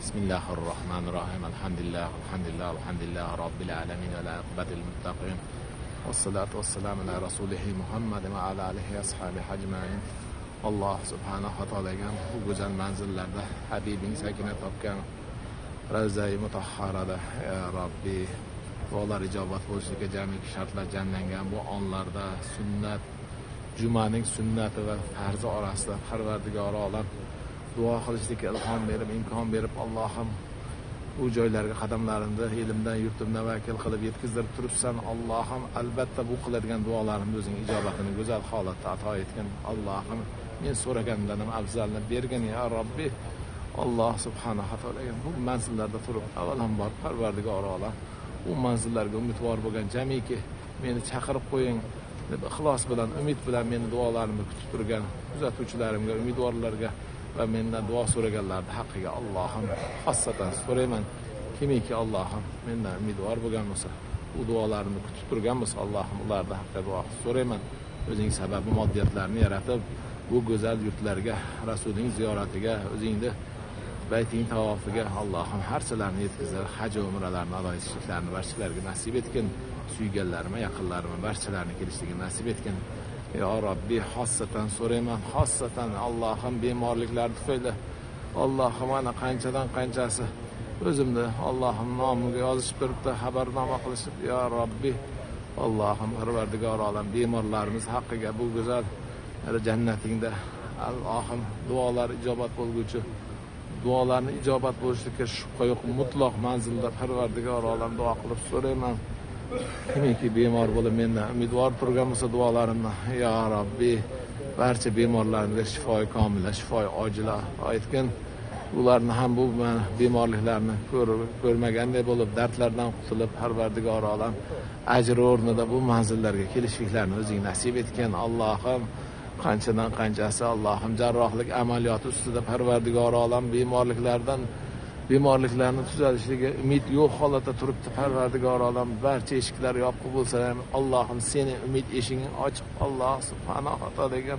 Bismillahirrahmanirrahim. Alhamdulillah Rabbil alamin ve la iqbatil muttaqin. Wassalatu wassalamu ala rasulihi Muhammad va ala alihi ve ashabihi ajmain. Alloh subhanahu va taolaga bu go'zal manzillarda Habibing sakina topgan Ravza-i Mutahharada ya Rabbi duolar ijobat bo'lishiga jamiki shartlar jamlangan bu onlarda sunnat jumaning sunnati va farzi orasida Parvardigori olam duo qilishlikka ilhom berib, imkon berib, Allohim bu joylarga qadamlarimni ilmdan, yurtimdan vakil qilib yetkazib turibsan. Allohim albatta bu qiladigan duolarimni o'zing ijobatini go'zal holatda ato etgin. Allohim men so'ragandan ham afzalni bergin ya Robbi. Alloh subhanahu va taolaga bu manzillarda turib, avvalambor Parvardigori olam bu manzillarga umidvor bo'lgan jamiki meni chaqirib qo'ying deb ixlos bilan, umid bilan meni duolarimni kutib turgan kuzatuvchilarimga, umidvorlarga va mendan duo so'raganlarning haqqiga Allohim xossatan so'rayman. Kimiki Allohim mendan umidvor bo'lgan bo'lsa, bu duolarimni kutib turgan bo'lsa, Allohim ularning haqqiga duo so'rayman. O'zing sababi moddiyatlarni yaratib, bu go'zal yurtlarga, Rasuling ziyoratiga, o'zingni bayting tavofiga Allohim harchalarni yetkazar, haj va umralarni ado etishliklarini barchalarga nasib etgin. Suyganlarima, yaqinlarima barchalarni kelishligini nasib etgin. Ya Rabbi, xossatan so'rayman, xossatan Allohim bemorliklar tufayli Allohim ana qanchadan qanchasi o'zimni Allohim nomiga yozishib turibdi, xabarnoma qilishib, ya Rabbi, Allohim Parvardigor olam bemorlarimiz haqqiga bu go'zal jannatingda Allohim duolar ijobat bo'lguchi, duolarni ijobat bo'lishlikka shubha yo'q, mutlaq manzilda Parvardigor olam duo qilib so'rayman. Kimiki bemor bo'lib mendan umidvor turgan bo'lsa duolarimni ya Rabbi barcha bemorlarga shifoy komila, shifoy ojila aytgin. Ularni ham bu bemorliklarni ko'rmaganday bo'lib, dardlardan qutulib Parvardigor olam ajr o'rnida bu manzillarga kelishliklarini o'zing nasib etgan. Allohim qanchadan qanchasi Allohim jarrohlik amaliyoti ustida Parvardigor olam bemorliklarni tuzalishiga umid yo'q holatda turibdi. Parvardigor olam barcha eshiklar yopiq bo'lsa ham Allohim seni umid eshigini ochib, Alloh subhanahu va taolaga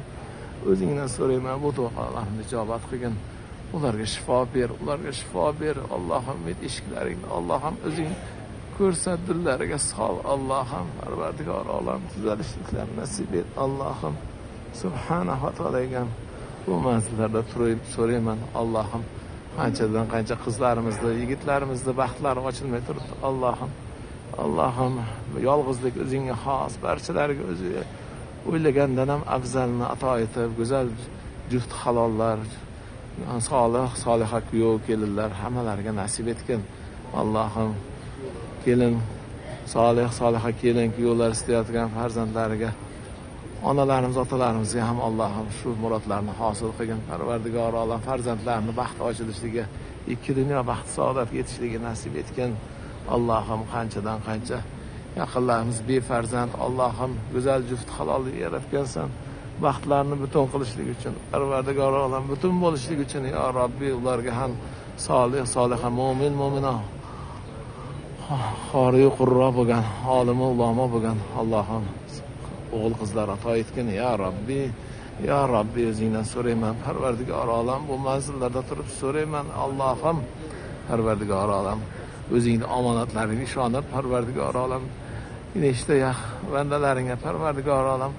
o'zingdan so'rayman, bu duolarni ijobat qilgin. Ularga shifo ber, ularga shifo ber. Allohim umid eshiklaringni Allohim o'zing ko'rsat, dillariga sol. Allohim Parvardigor olam tuzalishliklarini nasib et. Allohim subhanahu va taolaga bu manzillarda turib so'rayman. Allohim qanchadan qancha qizlarimizni, yigitlarimizni baxtlari ochilmay turibdi. Allohim yolg'izlik o'zingga xos, barchalarga o'zi o'ylagandan ham afzalni ato etib, go'zal juft halollar, soliha kuyov kelinlar hammalariga nasib etgin. Allohim kelin soliha kelin kuyovlar istayotgan farzandlariga, onalarimiz, otalarimizga ham Allohim shu murodlarni hosil qilgin. Parvardigor olam farzandlarni baxt ochilishiga, ikki dunyo baxt saodatga yetishligi nasib etgin. Allohim qanchadan qancha yaqinlarimiz befarzand, Allohim go'zal juft halolni yaratgansan. Baxtlarni butun qilishlik uchun, Parvardigor olam butun bo'lishlik uchun ya Robbi ularga ham soliha mo'mina qori qurro bo'lgan, olim ulamo bo'lgan Allohim o'g'il qizlar ato etgin ya Robbi. Ya Robbi o'zingdan so'rayman. Parvardigor olam bu manzillarda turib so'rayman. Allohim Parvardigor olam o'zingning omonatlaringga ishonib, Parvardigor olam nechta bandalaringga Parvardigor olam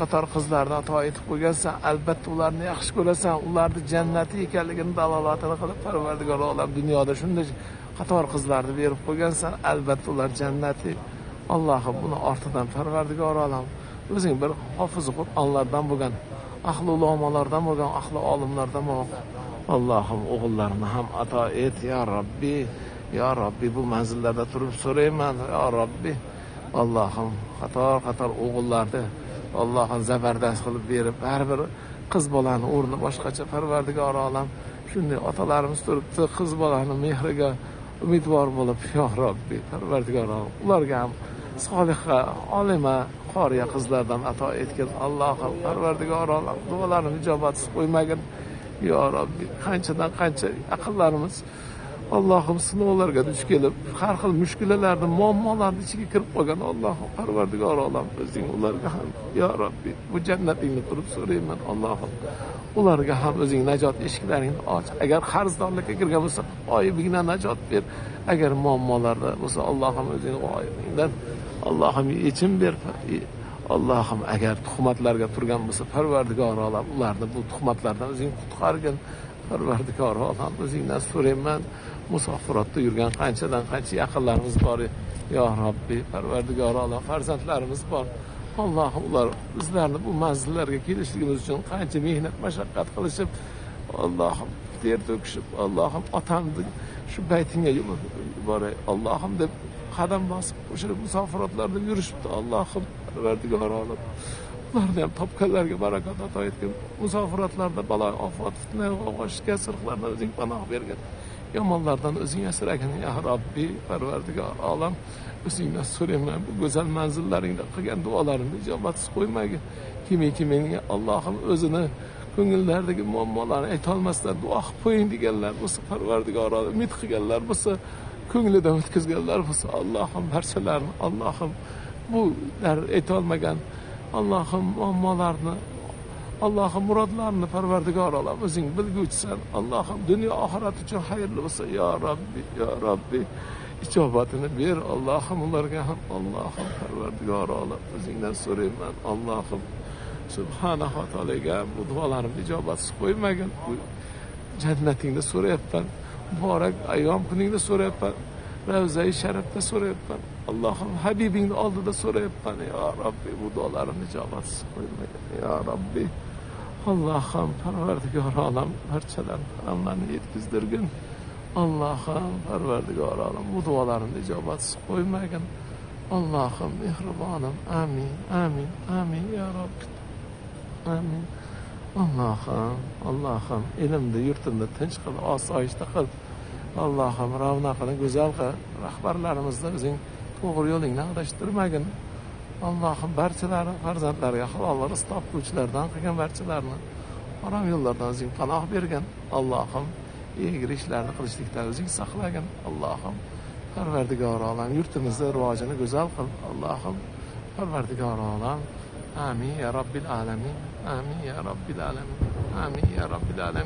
qator qizlarni ato etib qo'ygansan, albatta ularni yaxshi ko'rasan, ularni jannati ekanligini dalolatini qilib Parvardigor olam dunyoda shunday qator qizlarni berib qo'ygansan, albatta ular jannati. Allohim buni ortidan Parvardigor olam o'zing bir hofiz Qur'onlardan bo'lgan, ahli ulamolardan bo'lgan, ahli olimlardan bo'lgan Allohim o'g'illarini ham ato et ya Robbi. Ya Robbi bu manzillarda turib so'rayman ya Robbi. Allohim qator o'g'illarni Allohim zabardast qilib berib, har bir qiz bolani o'rni boshqacha Parvardigor olam shunday otalarimiz turibdi, qiz bolani mehriga umidvor bo'lib ya Robbi Parvardigor olam ularga ham soliha, olima, qoriya qizlardan ato etgin. Allohim Parvardigor olam duolarini ijobatsiz qo'ymagin ya Robbi. Qanchadan qancha yaqinlarimiz Allohim sinovlarga duch kelib, har xil mushkulalarni, muammolarni ichiga kirib qolgan. Allohim Parvardigor olam o'zing ularga ham ya Robbi bu jannatingni turib so'rayman. Allohim ularga ham o'zing najot eshiklaringni och. Agar qarzdorlikka kirgan bo'lsa, oyibingdan najot ber. Agar muammolarda bo'lsa, Allohim o'zing g'oyibingdan Allohim yechim ber. Allohim agar tuhmatlarga turgan bo'lsa, Parvardigor olam ularni bu tuhmatlardan o'zing qutqargin. Parvardigor olam o'zingdan so'rayman. Musofiratda yurgan qanchadan qancha yaqinlarimiz bor. Ya Rabbi, Parvardigor olam farzandlarimiz bor. Allohim ular bizlarni bu manzillarga kelishligimiz uchun qancha mehnat, mashaqqat qilishib, Allohim ter to'kishib, Allohim otamni shu baytingga yuboray. Allohim deb qadam bosib o'sha musofiratlarda yurishibdi. Allohim Parvardigor olam ularni ham topganlarga barakot ato etgin. Musofiratlarda balo, ofat, fitna, g'avg'o, shikastliklardan o'zing panoh bergin. Yomonlardan o'zing asragin ya Rabbi, Parvardigor olam. O'zingdan so'rayman, bu go'zal manzillaringda qilgan duolarimni ijobatsiz qo'ymagin. Kimga Allohim o'zini ko'ngillardagi muammolarni aytolmasdan duo qilib qo'ying deganlar bo'lsa, Parvardigor olam umid qilganlar bo'lsa, ko'nglidan o'tkazganlar bo'lsa, Allohim barchalarini, Allohim bu aytolmagan Allohim muammolarni, Allohim murodlarni Parvardigor olam o'zing bilguvchisan. Allohim dunyo oxirat uchun xayrli bo'lsa, ya Rabbi, ya Rabbi ijobatini ber. Allohim ularga ham, Allohim Parvardigor olam o'zingdan so'rayman. Allohim subhanahu va taolaga bu duolarimni ijobatsiz qo'ymagin. Bu jannatingda so'rayapman. Muborak ayyom kuningda so'rayapman. Ravza-i sharifda so'rayapman. Allohim Habibingni oldida so'rayapman. Ya Rabbi, bu duolarimni ijobatsiz qo'ymagin. Ya Rabbi, Allohim Parvardigor olam barchalarni haramlarni yetkazdirgin. Allohim Parvardigor olam bu duolarimni ijobatsiz qo'ymagin. Allohim mehribonim. Amin. Amin. Amin ya Rabbi. Amin. Allohim ilmni yurtimni tinch qil, osoyishta qil. Allohim ravnaqini go'zal qil. Rahbarlarimizni o'zing to'g'ri yo'lingdan adashtirmagin. Allohim barchalari farzandlariga halol rizq topuvchilardan qilgan barchalarni harom yo'llardan o'zing panoh bergin. Allohim egri ishlarni qilishlikdan o'zing saqlagin. Allohim Parvardigor olam yurtimizni rivojini go'zal qil. Allohim Parvardigor olam. Amin ya Rabbil alamin. Amin ya Rabbil alamin. Amin ya Rabbil alamin.